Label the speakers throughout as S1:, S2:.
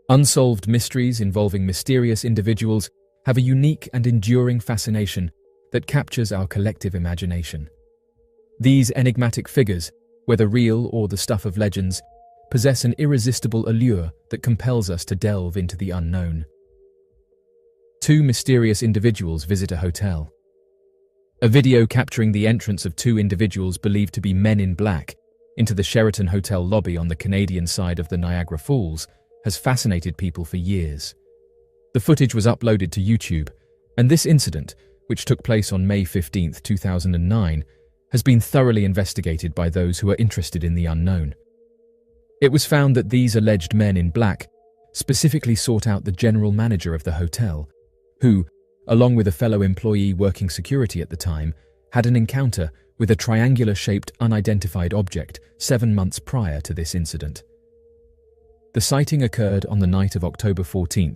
S1: Unsolved mysteries involving mysterious individuals have a unique and enduring fascination that captures our collective imagination. These enigmatic figures, whether real or the stuff of legends, possess an irresistible allure that compels us to delve into the unknown. Two mysterious individuals visit a hotel. A video capturing the entrance of two individuals believed to be men in black into the Sheraton Hotel lobby on the Canadian side of the Niagara Falls has fascinated people for years. The footage was uploaded to YouTube, and this incident, which took place on May 15, 2009, has been thoroughly investigated by those who are interested in the unknown. It was found that these alleged men in black specifically sought out the general manager of the hotel, who, along with a fellow employee working security at the time, had an encounter with a triangular-shaped unidentified object 7 months prior to this incident. The sighting occurred on the night of October 14,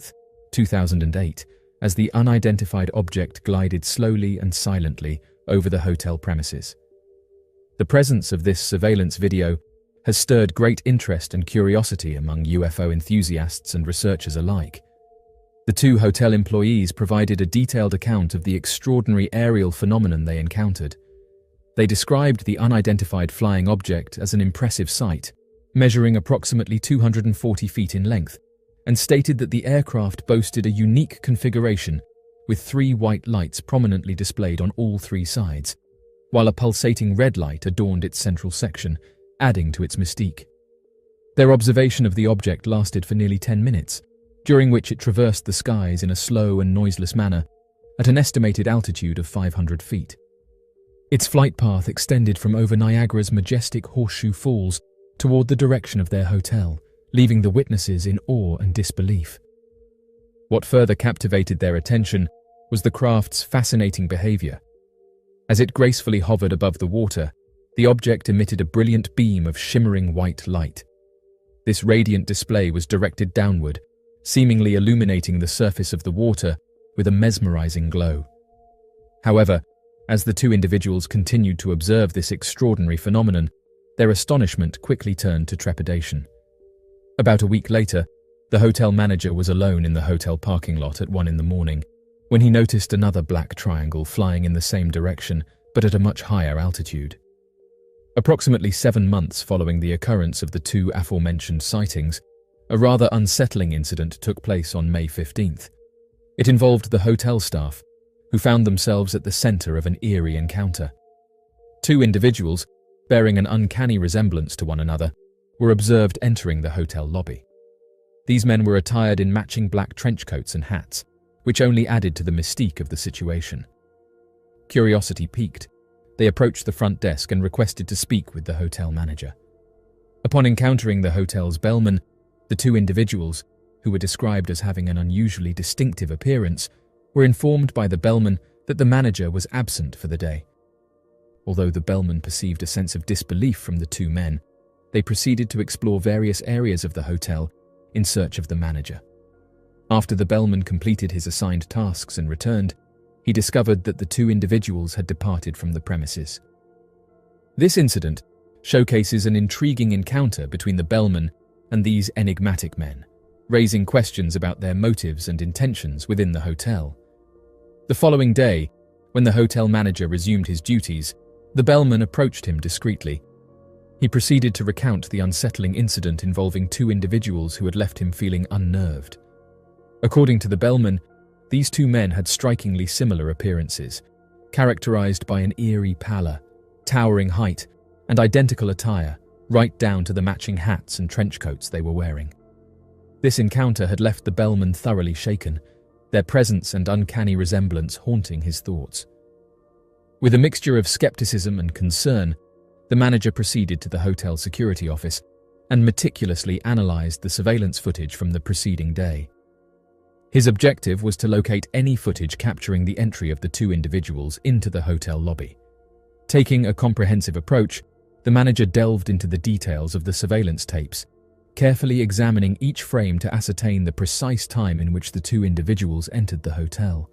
S1: 2008, as the unidentified object glided slowly and silently over the hotel premises. The presence of this surveillance video has stirred great interest and curiosity among UFO enthusiasts and researchers alike. The two hotel employees provided a detailed account of the extraordinary aerial phenomenon they encountered. They described the unidentified flying object as an impressive sight, measuring approximately 240 feet in length, and stated that the aircraft boasted a unique configuration with 3 white lights prominently displayed on all 3 sides, while a pulsating red light adorned its central section, adding to its mystique. Their observation of the object lasted for nearly 10 minutes, during which it traversed the skies in a slow and noiseless manner at an estimated altitude of 500 feet. Its flight path extended from over Niagara's majestic Horseshoe Falls toward the direction of their hotel, leaving the witnesses in awe and disbelief. What further captivated their attention was the craft's fascinating behavior. As it gracefully hovered above the water, the object emitted a brilliant beam of shimmering white light. This radiant display was directed downward, seemingly illuminating the surface of the water with a mesmerizing glow. However, as the two individuals continued to observe this extraordinary phenomenon, their astonishment quickly turned to trepidation. About a week later, the hotel manager was alone in the hotel parking lot at 1 a.m. when he noticed another black triangle flying in the same direction but at a much higher altitude. Approximately 7 months following the occurrence of the two aforementioned sightings, a rather unsettling incident took place on May 15th. It involved the hotel staff, who found themselves at the center of an eerie encounter. Two individuals, bearing an uncanny resemblance to one another, were observed entering the hotel lobby. These men were attired in matching black trench coats and hats, which only added to the mystique of the situation. Curiosity piqued, they approached the front desk and requested to speak with the hotel manager. Upon encountering the hotel's bellman, the two individuals, who were described as having an unusually distinctive appearance, were informed by the bellman that the manager was absent for the day. Although the bellman perceived a sense of disbelief from the two men, they proceeded to explore various areas of the hotel in search of the manager. After the bellman completed his assigned tasks and returned, he discovered that the two individuals had departed from the premises. This incident showcases an intriguing encounter between the bellman and these enigmatic men, raising questions about their motives and intentions within the hotel. The following day, when the hotel manager resumed his duties, the bellman approached him discreetly. He proceeded to recount the unsettling incident involving two individuals who had left him feeling unnerved. According to the bellman, these two men had strikingly similar appearances, characterized by an eerie pallor, towering height, and identical attire, right down to the matching hats and trench coats they were wearing. This encounter had left the bellman thoroughly shaken, their presence and uncanny resemblance haunting his thoughts. With a mixture of skepticism and concern, the manager proceeded to the hotel security office and meticulously analyzed the surveillance footage from the preceding day. His objective was to locate any footage capturing the entry of the two individuals into the hotel lobby. Taking a comprehensive approach, the manager delved into the details of the surveillance tapes, carefully examining each frame to ascertain the precise time in which the two individuals entered the hotel.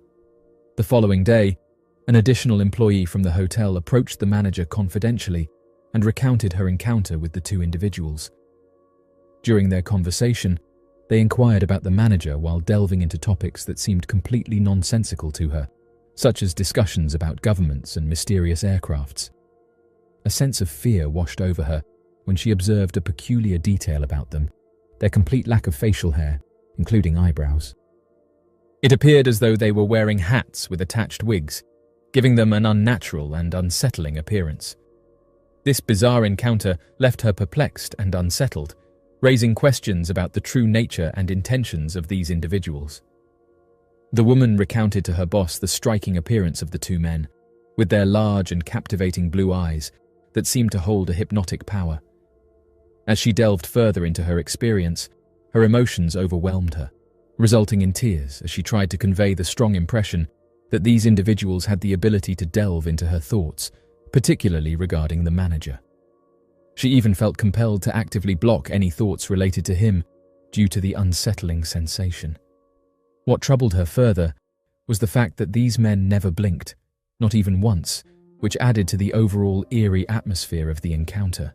S1: The following day, an additional employee from the hotel approached the manager confidentially and recounted her encounter with the two individuals. During their conversation, They inquired about the manager while delving into topics that seemed completely nonsensical to her, such as discussions about governments and mysterious aircrafts. A sense of fear washed over her when she observed a peculiar detail about them: their complete lack of facial hair, including eyebrows. It appeared as though they were wearing hats with attached wigs, giving them an unnatural and unsettling appearance. This bizarre encounter left her perplexed and unsettled, raising questions about the true nature and intentions of these individuals. The woman recounted to her boss the striking appearance of the two men, with their large and captivating blue eyes that seemed to hold a hypnotic power. As she delved further into her experience, her emotions overwhelmed her, resulting in tears as she tried to convey the strong impression that these individuals had the ability to delve into her thoughts, particularly regarding the manager. She even felt compelled to actively block any thoughts related to him due to the unsettling sensation. What troubled her further was the fact that these men never blinked, not even once, which added to the overall eerie atmosphere of the encounter.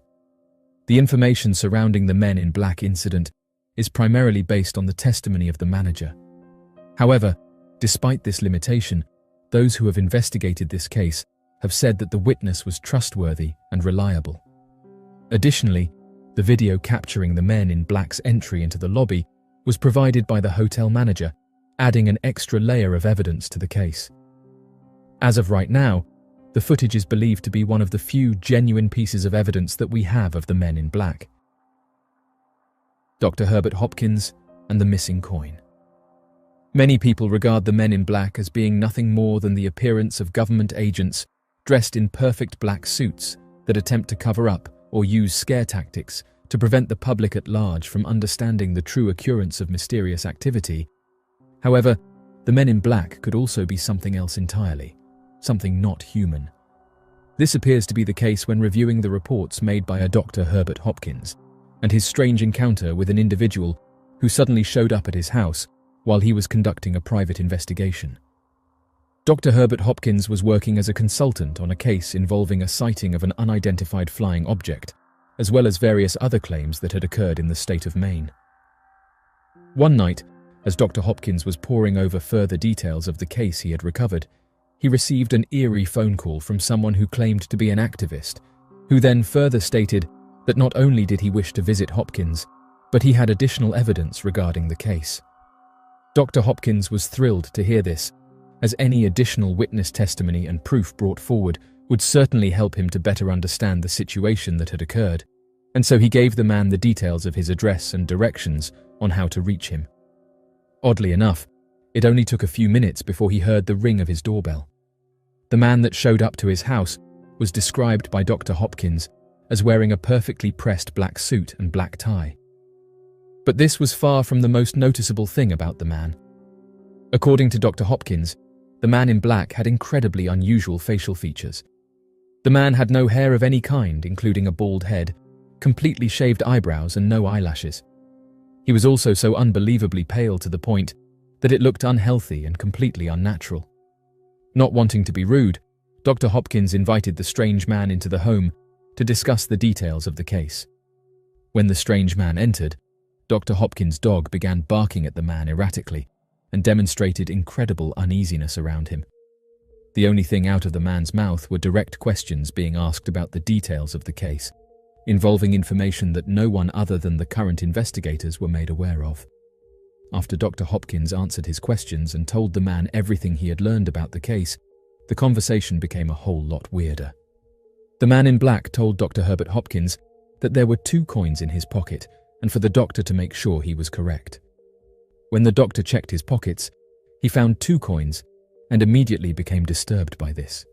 S1: The information surrounding the Men in Black incident is primarily based on the testimony of the manager. However, despite this limitation, those who have investigated this case have said that the witness was trustworthy and reliable. Additionally, the video capturing the Men in Black's entry into the lobby was provided by the hotel manager, adding an extra layer of evidence to the case. As of right now, the footage is believed to be one of the few genuine pieces of evidence that we have of the Men in Black. Dr. Herbert Hopkins and the missing coin. Many people regard the Men in Black as being nothing more than the appearance of government agents dressed in perfect black suits that attempt to cover up or use scare tactics to prevent the public at large from understanding the true occurrence of mysterious activity. However, the Men in Black could also be something else entirely, something not human. This appears to be the case when reviewing the reports made by a Dr. Herbert Hopkins and his strange encounter with an individual who suddenly showed up at his house while he was conducting a private investigation. Dr. Herbert Hopkins was working as a consultant on a case involving a sighting of an unidentified flying object, as well as various other claims that had occurred in the state of Maine. One night, as Dr. Hopkins was poring over further details of the case he had recovered, he received an eerie phone call from someone who claimed to be an activist, who then further stated that not only did he wish to visit Hopkins, but he had additional evidence regarding the case. Dr. Hopkins was thrilled to hear this, as any additional witness testimony and proof brought forward would certainly help him to better understand the situation that had occurred, and so he gave the man the details of his address and directions on how to reach him. Oddly enough, it only took a few minutes before he heard the ring of his doorbell. The man that showed up to his house was described by Dr. Hopkins as wearing a perfectly pressed black suit and black tie. But this was far from the most noticeable thing about the man. According to Dr. Hopkins, the Man in Black had incredibly unusual facial features. The man had no hair of any kind, including a bald head, completely shaved eyebrows and no eyelashes. He was also so unbelievably pale to the point that it looked unhealthy and completely unnatural. Not wanting to be rude, Dr. Hopkins invited the strange man into the home to discuss the details of the case. When the strange man entered, Dr. Hopkins' dog began barking at the man erratically and demonstrated incredible uneasiness around him. The only thing out of the man's mouth were direct questions being asked about the details of the case, involving information that no one other than the current investigators were made aware of. After Dr. Hopkins answered his questions and told the man everything he had learned about the case, the conversation became a whole lot weirder. The Man in Black told Dr. Herbert Hopkins that there were 2 coins in his pocket and for the doctor to make sure he was correct. When the doctor checked his pockets, he found 2 coins and immediately became disturbed by this.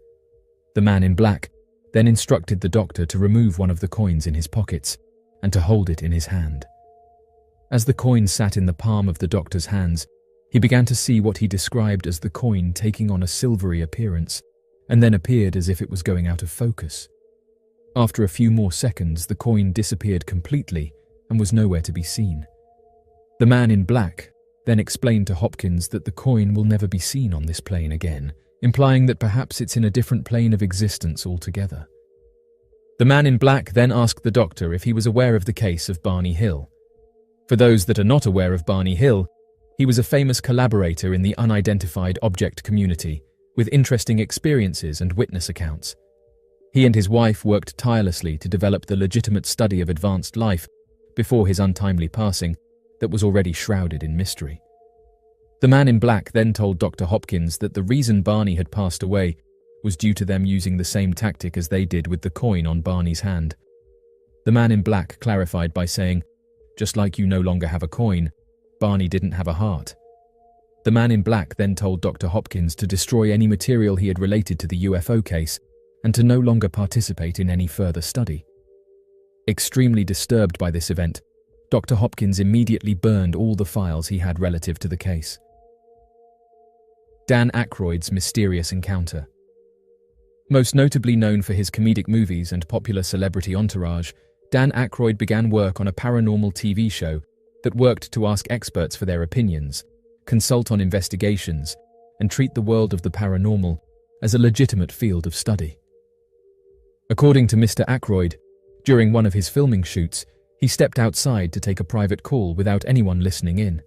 S1: The Man in Black then instructed the doctor to remove one of the coins in his pockets and to hold it in his hand. As the coin sat in the palm of the doctor's hands, he began to see what he described as the coin taking on a silvery appearance, and then appeared as if it was going out of focus. After a few more seconds, the coin disappeared completely and was nowhere to be seen. The Man in Black then explained to Hopkins that the coin will never be seen on this plane again, implying that perhaps it's in a different plane of existence altogether. The Man in Black then asked the doctor if he was aware of the case of Barney Hill. For those that are not aware of Barney Hill, he was a famous collaborator in the unidentified object community, with interesting experiences and witness accounts. He and his wife worked tirelessly to develop the legitimate study of advanced life before his untimely passing that was already shrouded in mystery. The man in black then told Dr. Hopkins that the reason Barney had passed away was due to them using the same tactic as they did with the coin on Barney's hand. The man in black clarified by saying, "Just like you no longer have a coin, Barney didn't have a heart." The man in black then told Dr. Hopkins to destroy any material he had related to the UFO case and to no longer participate in any further study. Extremely disturbed by this event, Dr. Hopkins immediately burned all the files he had relative to the case. Dan Aykroyd's mysterious encounter. Most notably known for his comedic movies and popular celebrity entourage, Dan Aykroyd began work on a paranormal TV show that worked to ask experts for their opinions, consult on investigations, and treat the world of the paranormal as a legitimate field of study. According to Mr. Aykroyd, during one of his filming shoots, he stepped outside to take a private call without anyone listening in.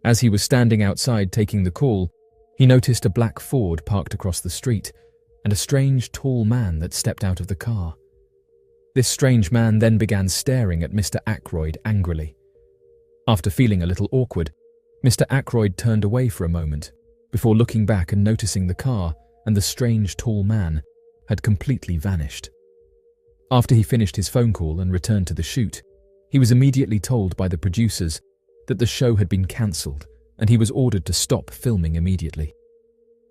S1: As he was standing outside taking the call, he noticed a black Ford parked across the street and a strange, tall man that stepped out of the car. This strange man then began staring at Mr. Aykroyd angrily. After feeling a little awkward, Mr. Aykroyd turned away for a moment before looking back and noticing the car and the strange, tall man had completely vanished. After he finished his phone call and returned to the shoot, he was immediately told by the producers that the show had been cancelled and he was ordered to stop filming immediately.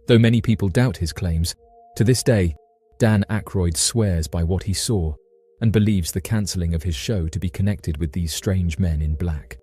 S1: Though many people doubt his claims, to this day, Dan Aykroyd swears by what he saw and believes the cancelling of his show to be connected with these strange men in black.